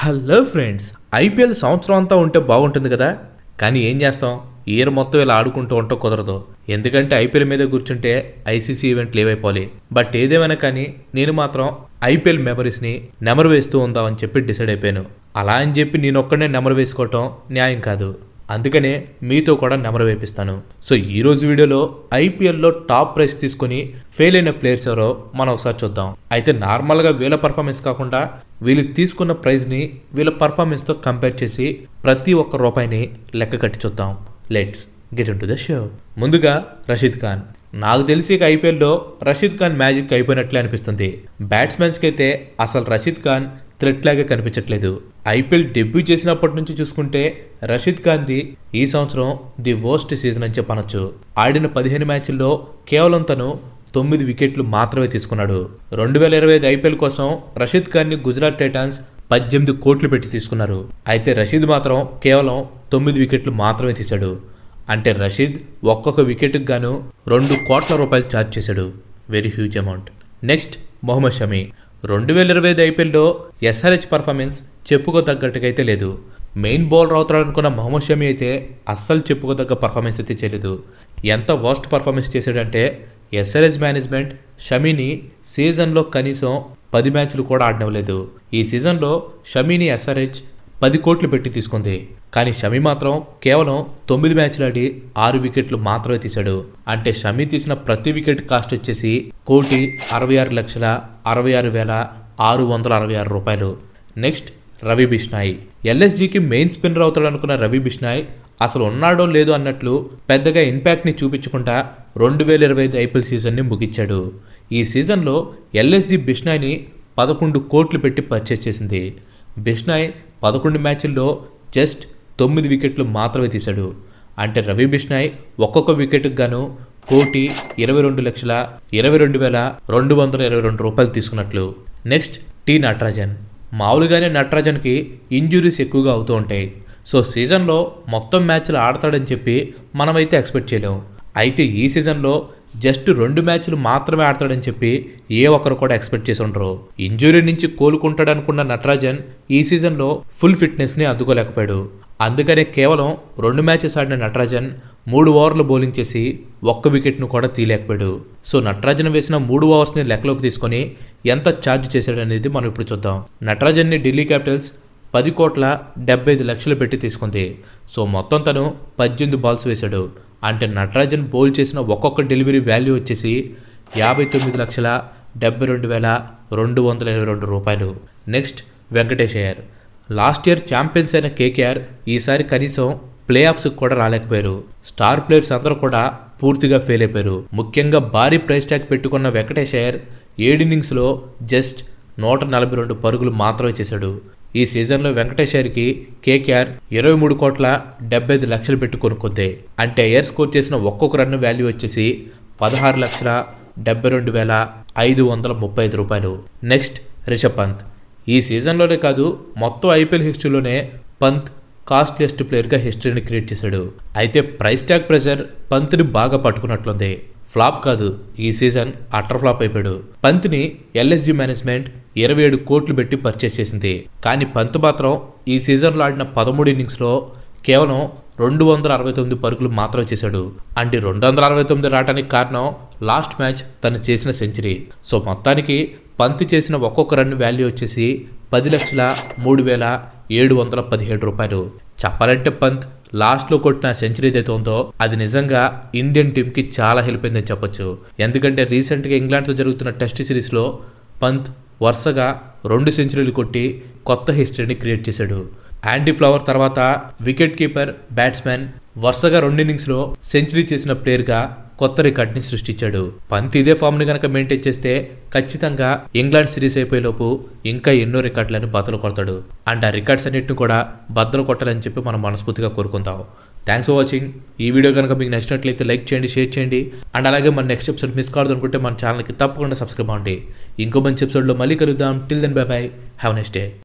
Hello friends, IPL సంవత్సరం అంతా ఉంటే బాగుంటుంది కదా. కానీ ఏం చేస్తాం, ఇయర్ మొత్తం ఇలా ఆడుకుంటూ ఉంటూ కుదరదు. ఎందుకంటే ఐపీఎల్ మీద కూర్చుంటే ఐసీసీ ఈవెంట్లు ఏవైపోవాలి. బట్ ఏదేమైనా కానీ నేను మాత్రం ఐపీఎల్ మెమరీస్ని నెమరు వేస్తూ ఉందామని చెప్పి డిసైడ్ అయిపోయాను. అలా అని చెప్పి నేను ఒక్కడనే నెమరు వేసుకోవటం న్యాయం కాదు. అందుకనే మీతో కూడా నెమరు వేపిస్తాను. సో ఈరోజు వీడియోలో ఐపీఎల్లో టాప్ ప్రైస్ తీసుకుని ఫెయిల్ అయిన ప్లేయర్స్ ఎవరో మనం ఒకసారి చూద్దాం. అయితే నార్మల్గా వీళ్ళ పర్ఫార్మెన్స్ కాకుండా వీళ్ళు తీసుకున్న ప్రైజ్ని వీళ్ళ పర్ఫార్మెన్స్తో కంపేర్ చేసి ప్రతి ఒక్క రూపాయిని లెక్క కట్టి చూద్దాం. Let's get in to the show. ముందుగా రషీద్ ఖాన్. నాకు తెలిసి ఇక ఐపీఎల్లో రషీద్ ఖాన్ మ్యాజిక్ అయిపోయినట్లే అనిపిస్తుంది. బ్యాట్స్మెన్స్కి అయితే అసలు రషీద్ ఖాన్ థ్రెట్ లాగా కనిపించట్లేదు. ఐపీఎల్ డెబ్యూ చేసినప్పటి నుంచి చూసుకుంటే రషీద్ ఖాన్ది ఈ సంవత్సరం ది వర్స్ట్ సీజన్ అని చెప్పనొచ్చు. ఆడిన 15 మ్యాచ్ల్లో కేవలం తను 9 వికెట్లు మాత్రమే తీసుకున్నాడు. 2025 ఐపీఎల్ కోసం రషీద్ ఖాన్ని గుజరాత్ టైటాన్స్ 18 కోట్లు పెట్టి తీసుకున్నారు. అయితే రషీద్ మాత్రం కేవలం 9 వికెట్లు మాత్రమే తీశాడు. అంటే రషీద్ ఒక్కొక్క వికెట్కి గాను 2 కోట్ల రూపాయలు ఛార్జ్ చేశాడు. Very huge amount. Next Mohammed Shami. 2025 ఐపీఎల్లో ఎస్ఆర్హెచ్ పర్ఫార్మెన్స్ చెప్పుకోదగ్గట్టుగా అయితే లేదు. మెయిన్ బౌలర్ అవుతాడనుకున్న మొహమ్మద్ షమి అయితే అస్సలు చెప్పుకోదగ్గ పర్ఫార్మెన్స్ అయితే చేయలేదు. ఎంత వర్స్ట్ పర్ఫార్మెన్స్ చేశాడంటే ఎస్ఆర్హెచ్ మేనేజ్మెంట్ షమీని సీజన్లో కనీసం 10 మ్యాచ్లు కూడా ఆడనివ్వలేదు. ఈ సీజన్లో షమీని ఎస్ఆర్హెచ్ 10 కోట్లు పెట్టి తీసుకుంది. కానీ షమి మాత్రం కేవలం 9 మ్యాచ్లు ఆడి 6 వికెట్లు మాత్రమే తీశాడు. అంటే షమి తీసిన ప్రతి వికెట్ కాస్ట్ వచ్చేసి 1,66,66,666 రూపాయలు. నెక్స్ట్ రవి బిష్నాయ్. ఎల్ఎస్జీకి మెయిన్ స్పిన్నర్ అవుతాడు అనుకున్న రవి బిష్నాయ్ అసలు ఉన్నాడో లేదో అన్నట్లు పెద్దగా ఇంపాక్ట్ని చూపించకుండా 2025 ఐపీఎల్ సీజన్ని ముగించాడు. ఈ సీజన్లో ఎల్ఎస్జీ బిష్నాయ్ని 11 కోట్లు పెట్టి పర్చేస్ చేసింది. బిష్నాయ్ 11 మ్యాచ్ల్లో జస్ట్ 9 వికెట్లు మాత్రమే తీశాడు. అంటే రవి బిష్నాయ్ ఒక్కొక్క వికెట్కి గాను 1,22,22,222 రూపాయలు తీసుకున్నట్లు. Next T Natarajan. మామూలుగానే నటరాజన్కి ఇంజురీస్ ఎక్కువగా అవుతూ ఉంటాయి. సో సీజన్లో మొత్తం మ్యాచ్లు ఆడతాడని చెప్పి మనమైతే ఎక్స్పెక్ట్ చేయలేము. అయితే ఈ సీజన్లో జస్ట్ 2 మ్యాచ్లు మాత్రమే ఆడతాడని చెప్పి ఏ ఒక్కరు కూడా ఎక్స్పెక్ట్ చేసి ఉండరు. ఇంజురీ నుంచి కోలుకుంటాడనుకున్న నటరాజన్ ఈ సీజన్లో ఫుల్ ఫిట్నెస్ని అందుకోలేకపోయాడు. అందుకనే కేవలం 2 మ్యాచెస్ ఆడిన నటరాజన్ 3 ఓవర్లు బౌలింగ్ చేసి 1 వికెట్ను కూడా తీయలేకపోయాడు. సో నటరాజన్ వేసిన 3 ఓవర్స్ని లెక్కలోకి తీసుకొని ఎంత ఛార్జ్ చేశాడనేది మనం ఇప్పుడు చూద్దాం. నటరాజన్ని ఢిల్లీ క్యాపిటల్స్ 10,75,00,000 పెట్టి తీసుకుంది. సో మొత్తం తను 18 బాల్స్ వేశాడు. అంటే నటరాజన్ బౌల్ చేసిన ఒక్కొక్క డెలివరీ వాల్యూ వచ్చేసి 59,72,222 రూపాయలు. Next Venkatesh Iyer. Last year champions అయిన కేకేఆర్ ఈసారి కనీసం ప్లే ఆఫ్స్కి కూడా రాలేకపోయారు. స్టార్ ప్లేయర్స్ అందరూ కూడా పూర్తిగా ఫెయిల్ అయిపోయారు. ముఖ్యంగా భారీ ప్రైస్ ట్యాగ్ పెట్టుకున్న వెంకటేష్ అయ్యర్ 7 ఇన్నింగ్స్లో జస్ట్ 142 పరుగులు మాత్రమే చేశాడు. ఈ సీజన్లో వెంకటేష్ అయ్యర్కి కేకేఆర్ 23,75,00,000 పెట్టి కొనుక్కుంది. అంటే అయ్యర్ స్కోర్ చేసిన ఒక్కొక్క రన్ వాల్యూ వచ్చేసి 16,72,535 రూపాయలు. నెక్స్ట్ రిషబ్ పంత్. ఈ సీజన్లోనే కాదు మొత్తం ఐపీఎల్ హిస్టరీలోనే పంత్ కాస్ట్లీయెస్ట్ ప్లేయర్గా హిస్టరీని క్రియేట్ చేశాడు. అయితే ప్రైస్ ట్యాగ్ ప్రెజర్ పంత్ని బాగా పట్టుకున్నట్లుంది. ఫ్లాప్ కాదు, ఈ సీజన్ అటర్ ఫ్లాప్ అయిపోయాడు. పంత్ని ఎల్ఎస్జీ మేనేజ్మెంట్ 27 కోట్లు పెట్టి పర్చేస్ చేసింది. కానీ పంత్ మాత్రం ఈ సీజన్లో ఆడిన 13 ఇన్నింగ్స్లో కేవలం 269 పరుగులు మాత్రమే చేశాడు. అంటే 269 రావడానికి కారణం లాస్ట్ మ్యాచ్ తను చేసిన సెంచరీ. సో మొత్తానికి పంత్ చేసిన ఒక్కొక్క రన్ వాల్యూ వచ్చేసి 10,03,717 రూపాయలు. చెప్పాలంటే పంత్ లాస్ట్లో కొట్టిన సెంచరీ ఏదైతే ఉందో అది నిజంగా ఇండియన్ టీంకి చాలా హెల్ప్ అయిందని చెప్పొచ్చు. ఎందుకంటే రీసెంట్గా ఇంగ్లాండ్తో జరుగుతున్న టెస్ట్ సిరీస్లో పంత్ వరుసగా 2 సెంచరీలు కొట్టి కొత్త హిస్టరీని క్రియేట్ చేశాడు. యాండీ ఫ్లవర్ తర్వాత వికెట్ కీపర్ బ్యాట్స్మెన్ వరుసగా 2 ఇన్నింగ్స్లో సెంచరీ చేసిన ప్లేయర్గా కొత్త రికార్డ్ని సృష్టించాడు. పంత్ ఇదే ఫామ్ని కనుక మెయింటైన్ చేస్తే ఖచ్చితంగా ఇంగ్లాండ్ సిరీస్ అయిపోయేలోపు ఇంకా ఎన్నో రికార్డులను బద్దలు కొడతాడు. అండ్ ఆ రికార్డ్స్ అన్నింటిని కూడా బద్దలు కొట్టాలని చెప్పి మనం మనస్ఫూర్తిగా కోరుకుంటాం. Thanks for watching. ఈ వీడియో కనుక మీకు నచ్చినట్లయితే లైక్ చేయండి, షేర్ చేయండి. అండ్ అలాగే మన నెక్స్ట్ ఎపిసోడ్ మిస్ కావద్దు అనుకుంటే మన ఛానల్కి తప్పకుండా సబ్స్క్రైబ్ అవ్వండి. ఇంకో మంచి ఎపిసోడ్లో మళ్ళీ కలుద్దాం. Till then bye bye. Have next day.